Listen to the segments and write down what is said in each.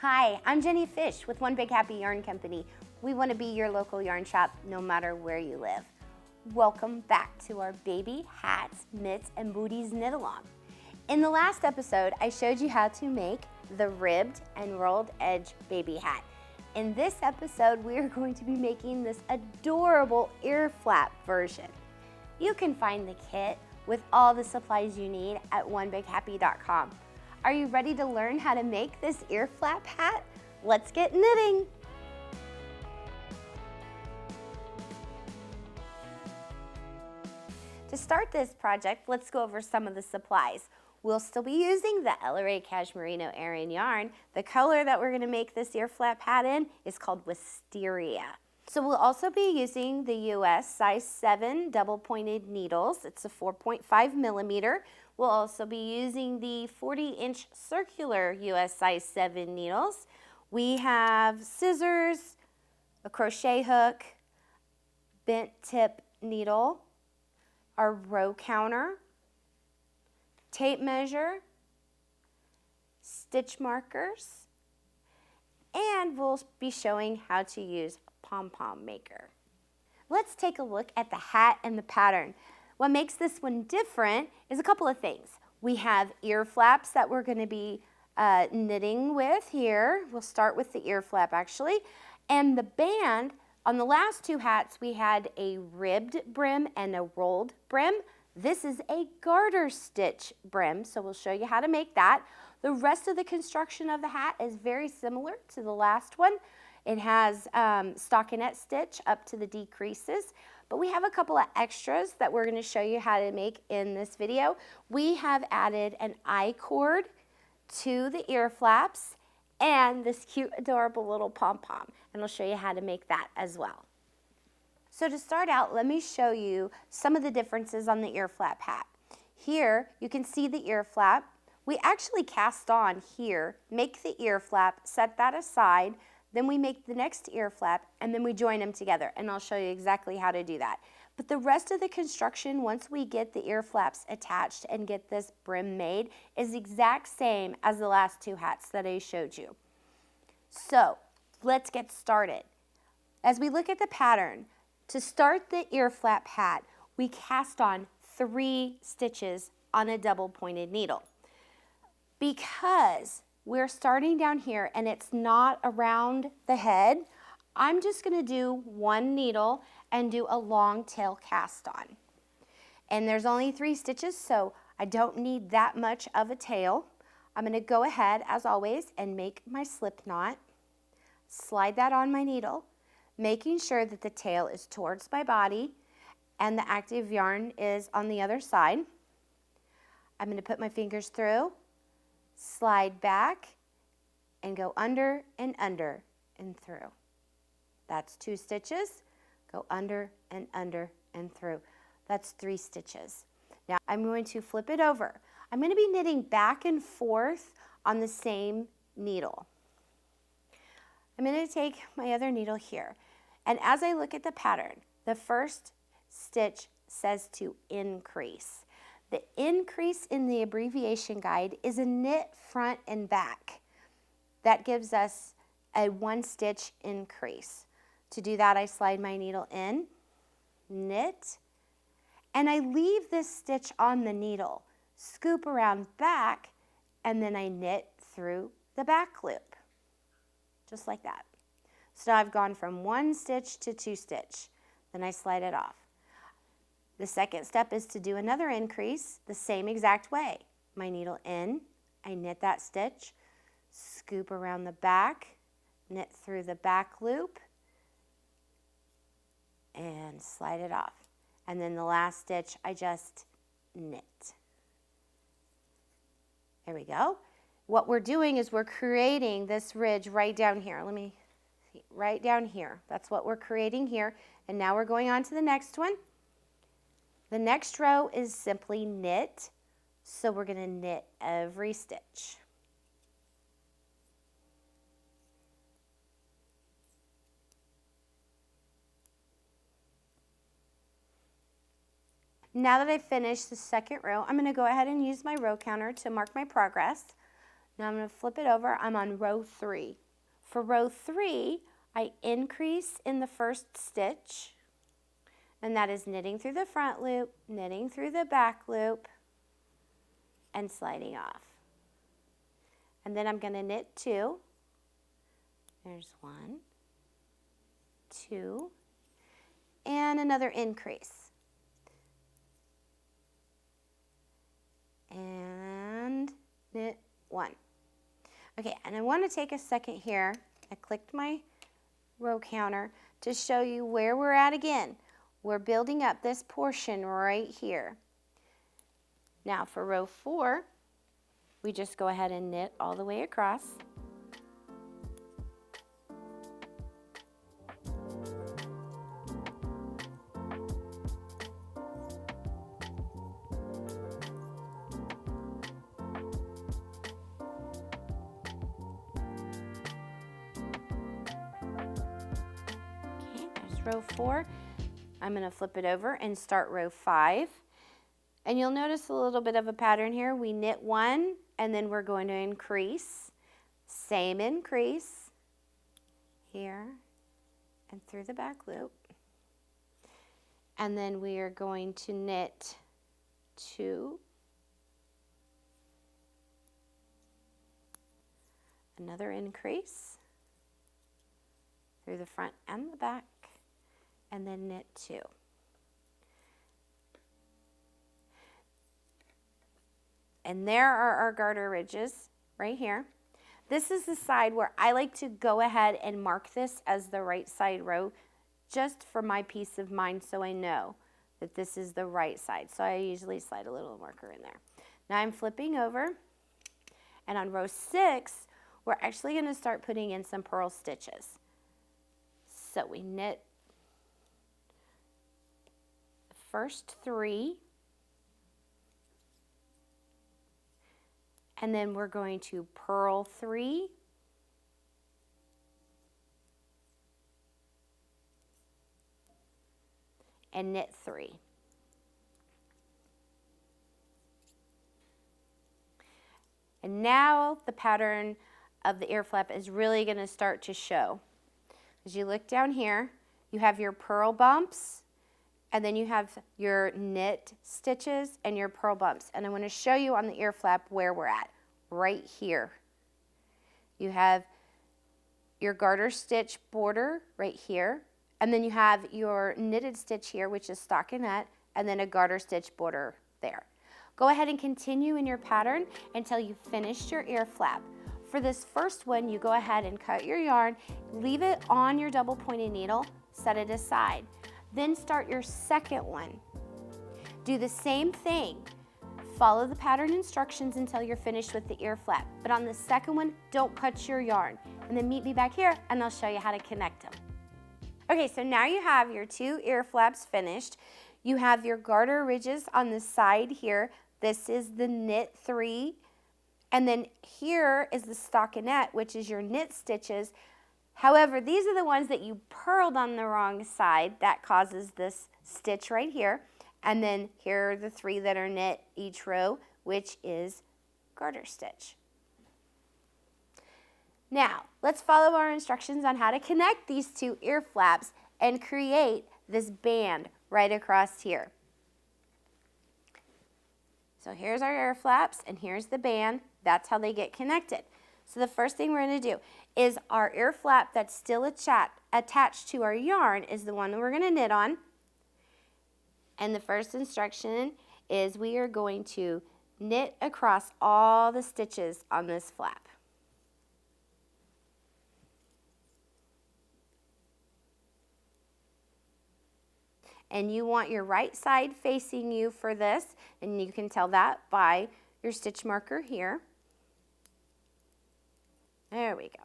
Hi, I'm Jenny Fish with One Big Happy Yarn Company. We want to be your local yarn shop no matter where you live. Welcome back to our baby hats, mitts, and booties knit along. In the last episode, I showed you how to make the ribbed and rolled edge baby hat. In this episode, we are going to be making this adorable Earflap version. You can find the kit with all the supplies you need at onebighappy.com. Are you ready to learn how to make this Earflap hat? Let's get knitting. To start this project, let's go over some of the supplies. We'll still be using the LRA Cashmerino Aran yarn. The color that we're gonna make this Earflap hat in is called Wisteria. So we'll also be using the US size 7 double pointed needles. It's a 4.5 millimeter. We'll also be using the 40-inch circular US size 7 needles. We have scissors, a crochet hook, bent tip needle, our row counter, tape measure, stitch markers, and we'll be showing how to use Pom Pom maker. Let's take a look at the hat and the pattern. What makes this one different is a couple of things. We have ear flaps that we're going to be knitting with here. We'll start with the ear flap actually. And the band, on the last two hats we had a ribbed brim and a rolled brim. This is a garter stitch brim, so we'll show you how to make that. The rest of the construction of the hat is very similar to the last one. It has stockinette stitch up to the decreases, but we have a couple of extras that we're going to show you how to make in this video. We have added an I-cord to the ear flaps and this cute, adorable little pom-pom, and I'll show you how to make that as well. So to start out, let me show you some of the differences on the ear flap hat. Here, you can see the ear flap. We actually cast on here, make the ear flap, set that aside, then we make the next ear flap, and then we join them together, and I'll show you exactly how to do that. But the rest of the construction, once we get the ear flaps attached and get this brim made, is the exact same as the last two hats that I showed you. So, let's get started. As we look at the pattern, to start the ear flap hat, we cast on 3 stitches on a double pointed needle. Because we're starting down here and it's not around the head, I'm just going to do 1 needle and do a long tail cast on. And there's only 3 stitches, so I don't need that much of a tail. I'm going to go ahead, as always, and make my slip knot, slide that on my needle, making sure that the tail is towards my body and the active yarn is on the other side. I'm going to put my fingers through, slide back, and go under and through. That's 2 stitches. Go under and through. That's 3 stitches. Now I'm going to flip it over. I'm going to be knitting back and forth on the same needle. I'm going to take my other needle here, and as I look at the pattern, the first stitch says to increase. The increase in the abbreviation guide is a knit front and back. That gives us a 1 stitch increase. To do that, I slide my needle in, knit, and I leave this stitch on the needle, scoop around back, and then I knit through the back loop, just like that. So now I've gone from 1 stitch to 2 stitch, then I slide it off. The second step is to do another increase the same exact way. My needle in, I knit that stitch, scoop around the back, knit through the back loop, and slide it off. And then the last stitch, I just knit. There we go. What we're doing is we're creating this ridge right down here. Let me see, right down here. That's what we're creating here. And now we're going on to the next one. The next row is simply knit, so we're going to knit every stitch. Now that I've finished the second row, I'm going to go ahead and use my row counter to mark my progress. Now I'm going to flip it over. I'm on row 3. For row 3, I increase in the first stitch, and that is knitting through the front loop, knitting through the back loop, and sliding off. And then I'm going to knit 2. There's 1, 2, and another increase. And knit 1. Okay, and I want to take a second here. I clicked my row counter to show you where we're at again. We're building up this portion right here. Now for row 4, we just go ahead and knit all the way across. Row 4, I'm going to flip it over and start row 5. And you'll notice a little bit of a pattern here. We knit 1 and then we're going to increase. Same increase here and through the back loop. And then we are going to knit 2, another increase through the front and the back, and then knit 2. And there are our garter ridges right here. This is the side where I like to go ahead and mark this as the right side row, just for my peace of mind, so I know that this is the right side. So I usually slide a little marker in there. Now I'm flipping over, and on row 6, we're actually going to start putting in some purl stitches. So we knit the first 3, and then we're going to purl 3, and knit 3. And now the pattern of the Earflap is really going to start to show. As you look down here, you have your purl bumps, and then you have your knit stitches and your purl bumps. And I'm going to show you on the Earflap where we're at, right here. You have your garter stitch border right here, and then you have your knitted stitch here, which is stockinette, and then a garter stitch border there. Go ahead and continue in your pattern until you've finished your Earflap. For this first one, you go ahead and cut your yarn, leave it on your double pointed needle, set it aside. Then start your second one. Do the same thing. Follow the pattern instructions until you're finished with the Earflap. But on the second one, don't cut your yarn. And then meet me back here and I'll show you how to connect them. Okay, so now you have your 2 Earflaps finished. You have your garter ridges on the side here. This is the knit 3. And then here is the stockinette, which is your knit stitches. However, these are the ones that you purled on the wrong side. That causes this stitch right here. And then here are the 3 that are knit each row, which is garter stitch. Now, let's follow our instructions on how to connect these 2 Earflaps and create this band right across here. So here's our Earflaps and here's the band. That's how they get connected. So the first thing we're going to do is our Earflap that's still attached to our yarn is the one that we're going to knit on. And the first instruction is we are going to knit across all the stitches on this flap. And you want your right side facing you for this, and you can tell that by your stitch marker here. There we go.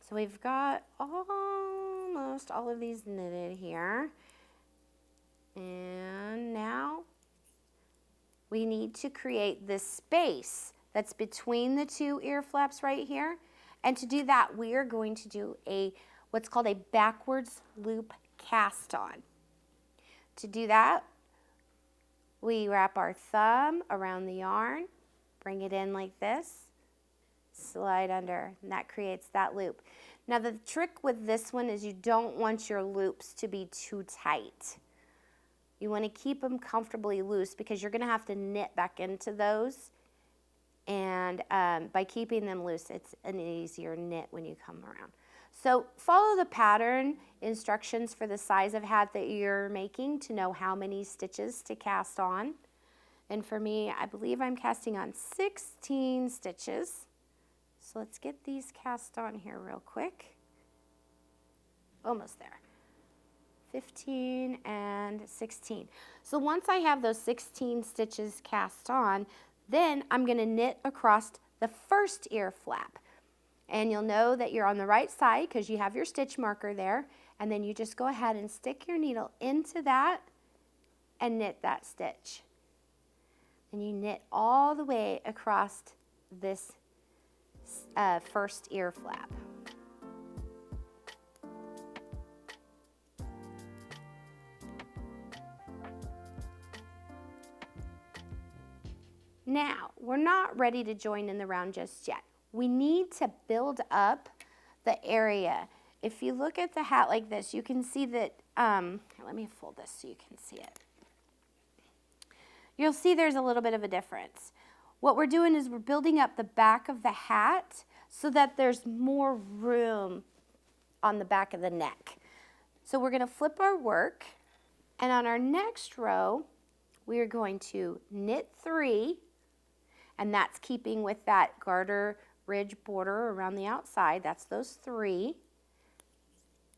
So we've got almost all of these knitted here. And now we need to create this space that's between the 2 Earflaps right here. And to do that, we are going to do what's called a backwards loop cast on. To do that, we wrap our thumb around the yarn, bring it in like this, slide under, and that creates that loop. Now the trick with this one is you don't want your loops to be too tight. You want to keep them comfortably loose because you're going to have to knit back into those. And by keeping them loose, it's an easier knit when you come around. So follow the pattern instructions for the size of hat that you're making to know how many stitches to cast on. And for me, I believe I'm casting on 16 stitches. So let's get these cast on here real quick. Almost there. 15 and 16. So once I have those 16 stitches cast on, then I'm going to knit across the first ear flap. And you'll know that you're on the right side because you have your stitch marker there. And then you just go ahead and stick your needle into that and knit that stitch. And you knit all the way across this first ear flap. Now, we're not ready to join in the round just yet. We need to build up the area. If you look at the hat like this, you can see that, let me fold this so you can see it. You'll see there's a little bit of a difference. What we're doing is we're building up the back of the hat so that there's more room on the back of the neck. So we're going to flip our work, and on our next row, we are going to knit 3, and that's keeping with that garter ridge border around the outside. That's those 3.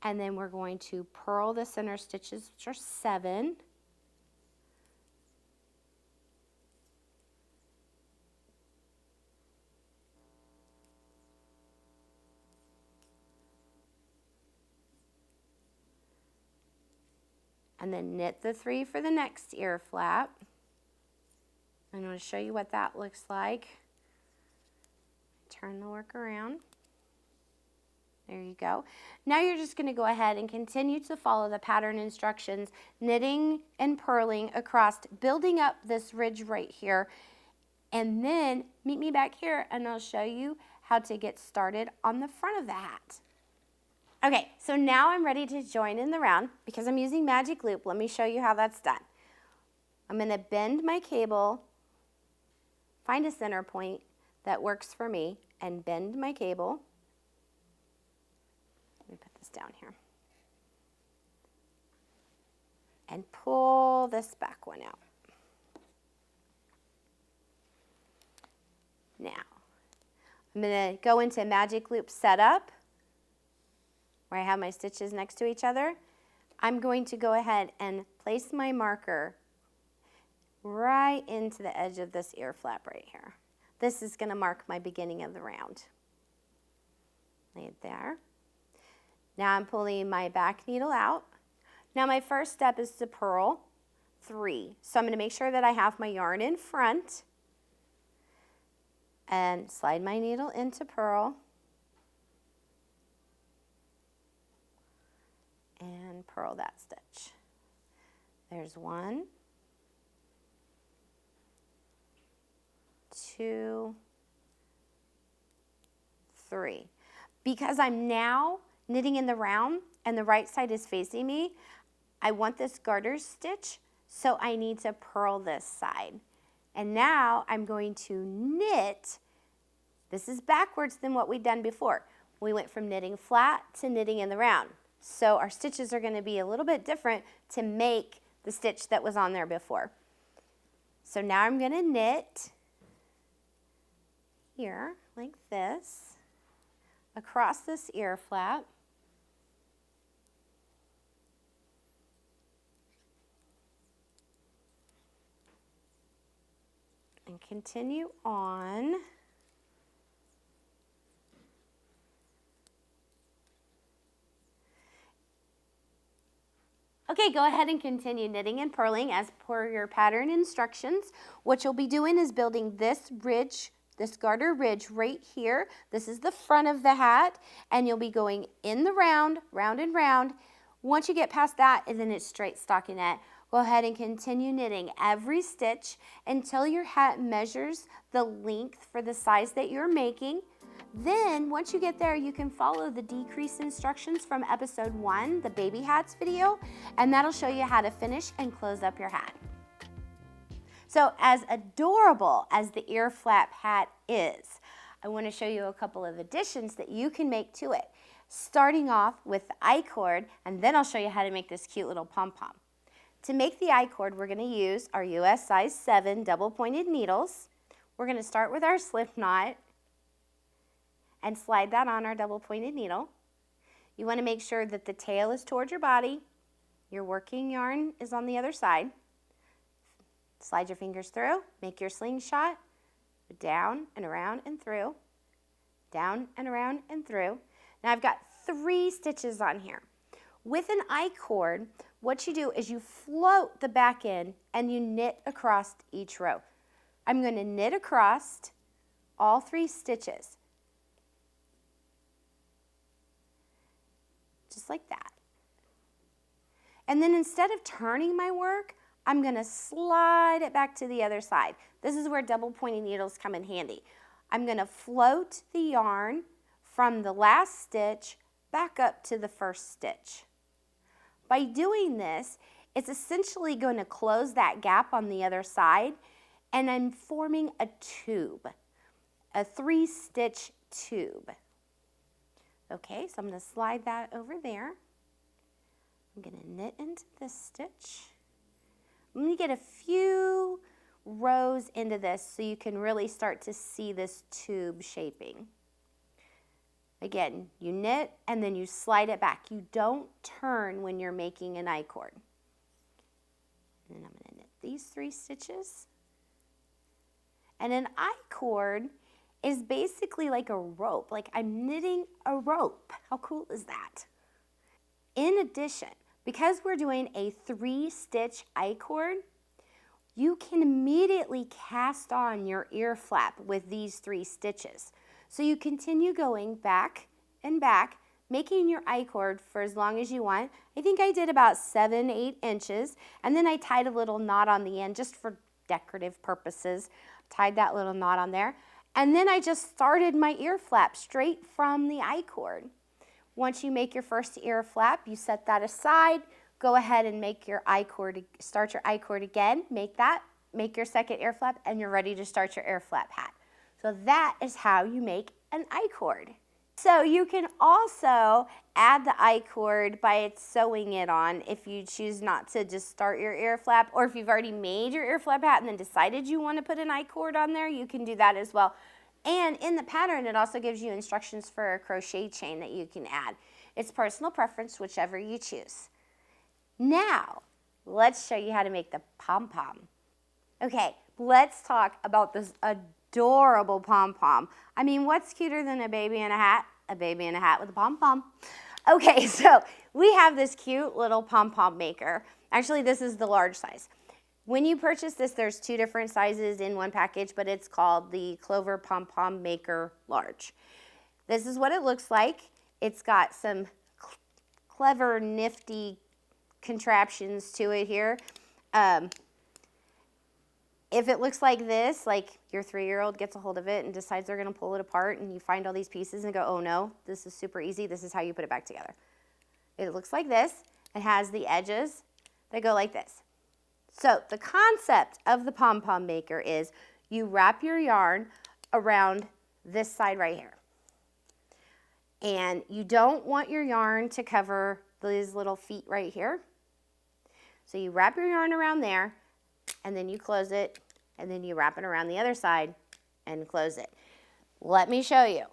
And then we're going to purl the center stitches, which are 7. And then knit the 3 for the next ear flap. I'm going to show you what that looks like. Turn the work around. There you go. Now you're just going to go ahead and continue to follow the pattern instructions, knitting and purling across, building up this ridge right here. And then meet me back here and I'll show you how to get started on the front of the hat. Okay, so now I'm ready to join in the round. Because I'm using magic loop, let me show you how that's done. I'm going to bend my cable, find a center point that works for me, and bend my cable. Let me put this down here. And pull this back one out. Now, I'm going to go into magic loop setup, where I have my stitches next to each other. I'm going to go ahead and place my marker right into the edge of this ear flap right here. This is going to mark my beginning of the round. Lay it there. Now I'm pulling my back needle out. Now my first step is to purl 3. So I'm going to make sure that I have my yarn in front and slide my needle into purl. And purl that stitch. There's 1, 2, 3. Because I'm now knitting in the round and the right side is facing me, I want this garter stitch, so I need to purl this side. And now I'm going to knit. This is backwards than what we'd done before. We went from knitting flat to knitting in the round. So our stitches are going to be a little bit different to make the stitch that was on there before. So now I'm going to knit here like this across this ear flap. And continue on. Okay, go ahead and continue knitting and purling as per your pattern instructions. What you'll be doing is building this ridge, this garter ridge right here. This is the front of the hat, and you'll be going in the round, round and round. Once you get past that, and then it's straight stockinette. Go ahead and continue knitting every stitch until your hat measures the length for the size that you're making. Then, once you get there, you can follow the decrease instructions from episode 1, the baby hats video, and that'll show you how to finish and close up your hat. So, as adorable as the Earflap hat is, I want to show you a couple of additions that you can make to it, starting off with the I-cord, and then I'll show you how to make this cute little pom-pom. To make the I-cord, we're going to use our US size 7 double-pointed needles. We're going to start with our slip knot and slide that on our double-pointed needle. You want to make sure that the tail is towards your body. Your working yarn is on the other side. Slide your fingers through, make your slingshot, down and around and through, down and around and through. Now I've got 3 stitches on here. With an I-cord, what you do is you float the back end and you knit across each row. I'm going to knit across all 3 stitches. Just like that. And then instead of turning my work, I'm going to slide it back to the other side. This is where double pointed needles come in handy. I'm going to float the yarn from the last stitch back up to the first stitch. By doing this, it's essentially going to close that gap on the other side, and I'm forming a tube, a 3-stitch tube. Okay, so I'm going to slide that over there. I'm going to knit into this stitch. I'm going to get a few rows into this so you can really start to see this tube shaping. Again, you knit and then you slide it back. You don't turn when you're making an I-cord. And then I'm going to knit these 3 stitches. And an I-cord is basically like a rope, like I'm knitting a rope. How cool is that? In addition, because we're doing a 3-stitch I-cord, you can immediately cast on your ear flap with these 3 stitches. So you continue going back and back, making your I-cord for as long as you want. I think I did about 7-8 inches, and then I tied a little knot on the end just for decorative purposes. Tied that little knot on there. And then I just started my ear flap straight from the I-cord. Once you make your first ear flap, you set that aside. Go ahead and make your I-cord, start your I-cord again. Make your second ear flap, and you're ready to start your ear flap hat. So that is how you make an I-cord. So you can also add the I-cord by sewing it on if you choose not to just start your ear flap, or if you've already made your ear flap hat and then decided you want to put an I-cord on there, you can do that as well. And in the pattern, it also gives you instructions for a crochet chain that you can add. It's personal preference, whichever you choose. Now, let's show you how to make the pom-pom. Okay, let's talk about this adorable pom-pom. I mean, what's cuter than a baby in a hat? A baby in a hat with a pom-pom. Okay, so we have this cute little pom-pom maker. Actually, this is the large size. When you purchase this, there's 2 different sizes in one package, but it's called the Clover Pom Pom Maker Large. This is what it looks like. It's got some clever, nifty contraptions to it here. If it looks like this, like your 3-year-old gets a hold of it and decides they're going to pull it apart, and you find all these pieces and go, oh no, this is super easy. This is how you put it back together. It looks like this. It has the edges that go like this. So the concept of the pom-pom maker is you wrap your yarn around this side right here. And you don't want your yarn to cover these little feet right here. So you wrap your yarn around there, and then you close it, and then you wrap it around the other side and close it. Let me show you.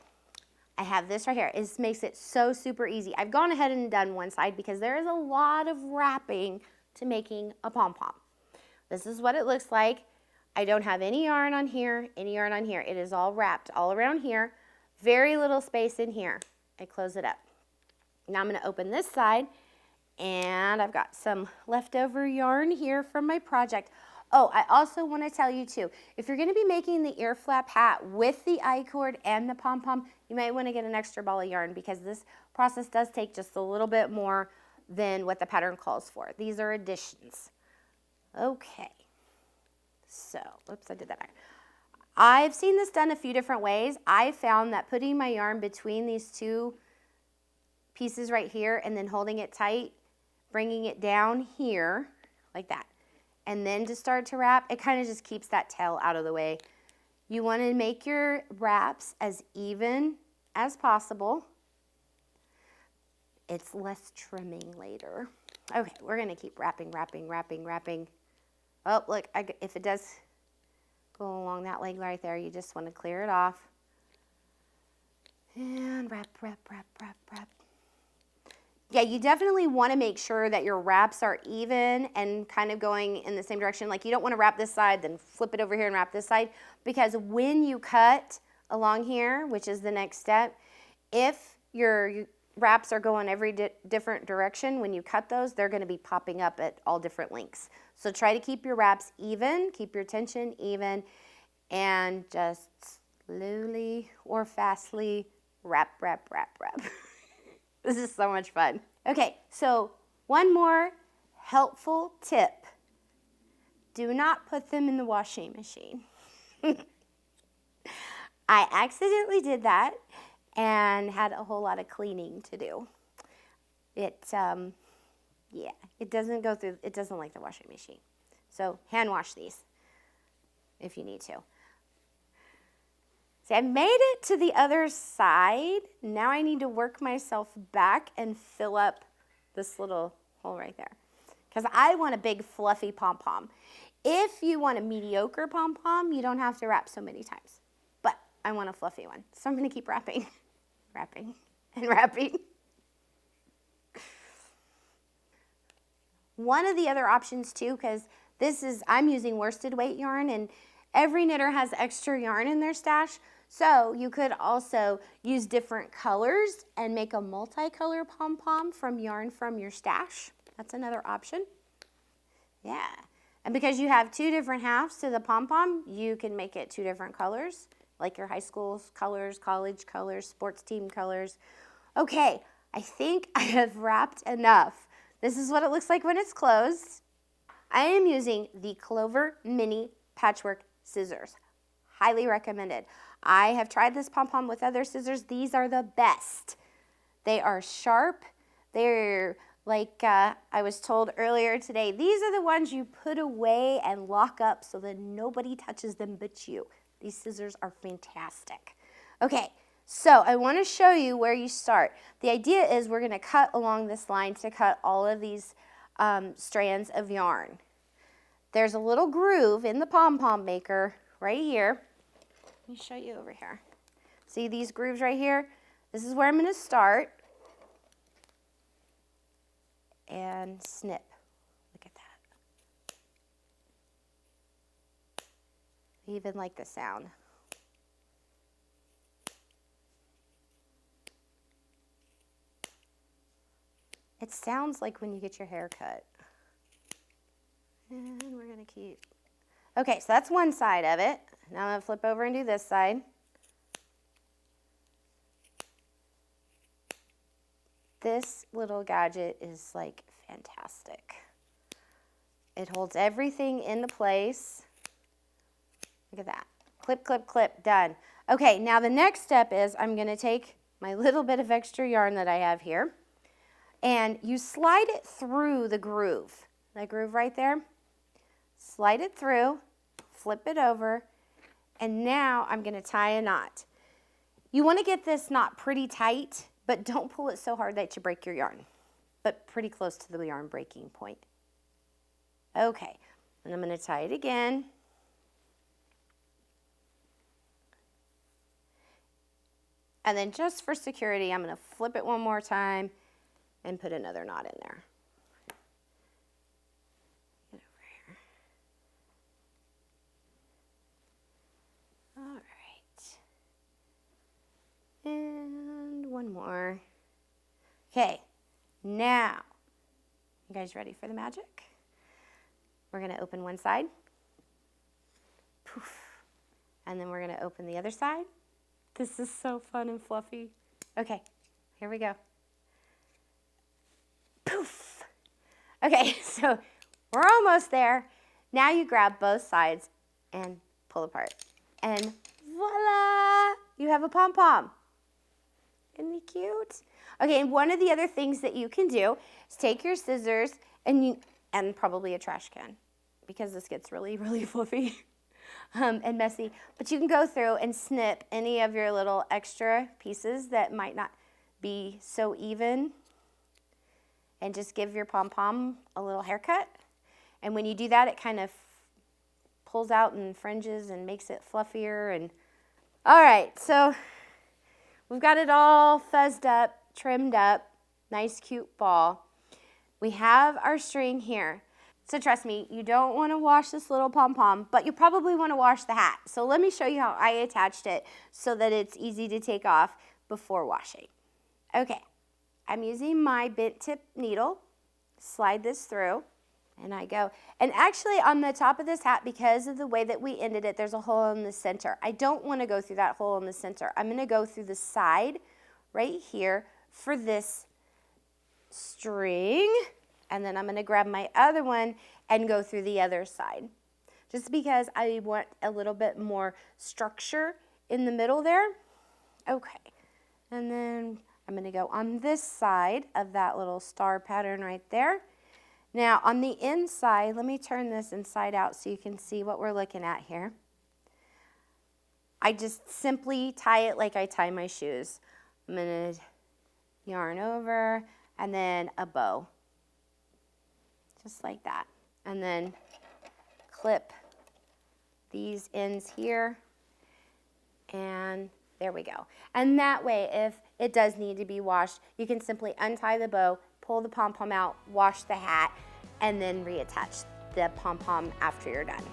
I have this right here. This makes it so super easy. I've gone ahead and done one side because there is a lot of wrapping to making a pom-pom. This is what it looks like. I don't have any yarn on here, any yarn on here. It is all wrapped all around here. Very little space in here. I close it up. Now I'm going to open this side, and I've got some leftover yarn here from my project. Oh, I also want to tell you too, if you're going to be making the ear flap hat with the I-cord and the pom-pom, you might want to get an extra ball of yarn because this process does take just a little bit more than what the pattern calls for. These are additions. Okay. So, oops, I did that back. I've seen this done a few different ways. I found that putting my yarn between these two pieces right here and then holding it tight, bringing it down here like that, and then to start to wrap, it kind of just keeps that tail out of the way. You want to make your wraps as even as possible. It's less trimming later. Okay, we're going to keep wrapping, wrapping, wrapping, wrapping. Oh, look, if it does go along that leg right there, you just want to clear it off. And wrap, wrap, wrap, wrap, wrap. Yeah, you definitely want to make sure that your wraps are even and kind of going in the same direction. Like you don't want to wrap this side, then flip it over here and wrap this side. Because when you cut along here, which is the next step, if your wraps are going every different direction, when you cut those, they're going to be popping up at all different lengths. So try to keep your wraps even, keep your tension even, and just slowly or fastly wrap, wrap, wrap, wrap. This is so much fun. Okay, so one more helpful tip. Do not put them in the washing machine. I accidentally did that and had a whole lot of cleaning to do. Yeah, it doesn't go through, it doesn't like the washing machine. So hand wash these if you need to. See, I made it to the other side. Now I need to work myself back and fill up this little hole right there. Because I want a big fluffy pom-pom. If you want a mediocre pom-pom, you don't have to wrap so many times. But I want a fluffy one. So I'm going to keep wrapping, wrapping, and wrapping. One of the other options too, because I'm using worsted weight yarn, and every knitter has extra yarn in their stash. So you could also use different colors and make a multicolor pom-pom from yarn from your stash. That's another option. Yeah. And because you have two different halves to the pom-pom, you can make it two different colors, like your high school colors, college colors, sports team colors. Okay, I think I have wrapped enough. This is what it looks like when it's closed. I am using the Clover Mini Patchwork Scissors. Highly recommended. I have tried this pom-pom with other scissors. These are the best. They are sharp. They're like I was told earlier today, these are the ones you put away and lock up so that nobody touches them but you. These scissors are fantastic. Okay, so I want to show you where you start. The idea is we're going to cut along this line to cut all of these strands of yarn. There's a little groove in the pom-pom maker right here. Let me show you over here. See these grooves right here? This is where I'm going to start and snip. Look at that. I even like the sound. It sounds like when you get your hair cut. And we're going to keep. Okay, so that's one side of it. Now I'm going to flip over and do this side. This little gadget is like fantastic. It holds everything into place. Look at that. Clip, clip, clip, done. Okay, now the next step is I'm going to take my little bit of extra yarn that I have here, and you slide it through the groove. That groove right there. Slide it through, flip it over, and now I'm going to tie a knot. You want to get this knot pretty tight, but don't pull it so hard that you break your yarn, but pretty close to the yarn breaking point. Okay, and I'm going to tie it again. And then just for security, I'm going to flip it one more time and put another knot in there. Get over here. All right. And one more. Okay, now, you guys ready for the magic? We're going to open one side. Poof. And then we're going to open the other side. This is so fun and fluffy. Okay, here we go. Poof. Okay, so we're almost there. Now you grab both sides and pull apart. And voila, you have a pom-pom. Isn't he cute? Okay, and one of the other things that you can do is take your scissors and probably a trash can, because this gets really, really fluffy and messy. But you can go through and snip any of your little extra pieces that might not be so even, and just give your pom-pom a little haircut. And when you do that, it kind of pulls out and fringes and makes it fluffier. And all right, so we've got it all fuzzed up, trimmed up, nice cute ball. We have our string here. So trust me, you don't want to wash this little pom-pom, but you probably want to wash the hat. So let me show you how I attached it so that it's easy to take off before washing. Okay, I'm using my bent tip needle, slide this through, and I go. And actually on the top of this hat, because of the way that we ended it, there's a hole in the center. I don't want to go through that hole in the center. I'm going to go through the side right here for this string, and then I'm going to grab my other one and go through the other side, just because I want a little bit more structure in the middle there. Okay, and then I'm going to go on this side of that little star pattern right there. Now on the inside, let me turn this inside out so you can see what we're looking at here. I just simply tie it like I tie my shoes. I'm going to yarn over and then a bow, just like that. And then clip these ends here, and there we go. And that way, if it does need to be washed, you can simply untie the bow, pull the pom-pom out, wash the hat, and then reattach the pom-pom after you're done.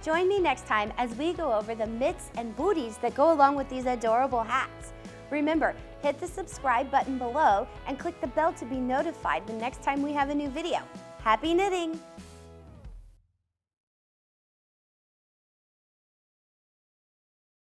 Join me next time as we go over the mitts and booties that go along with these adorable hats. Remember, hit the subscribe button below and click the bell to be notified the next time we have a new video. Happy knitting!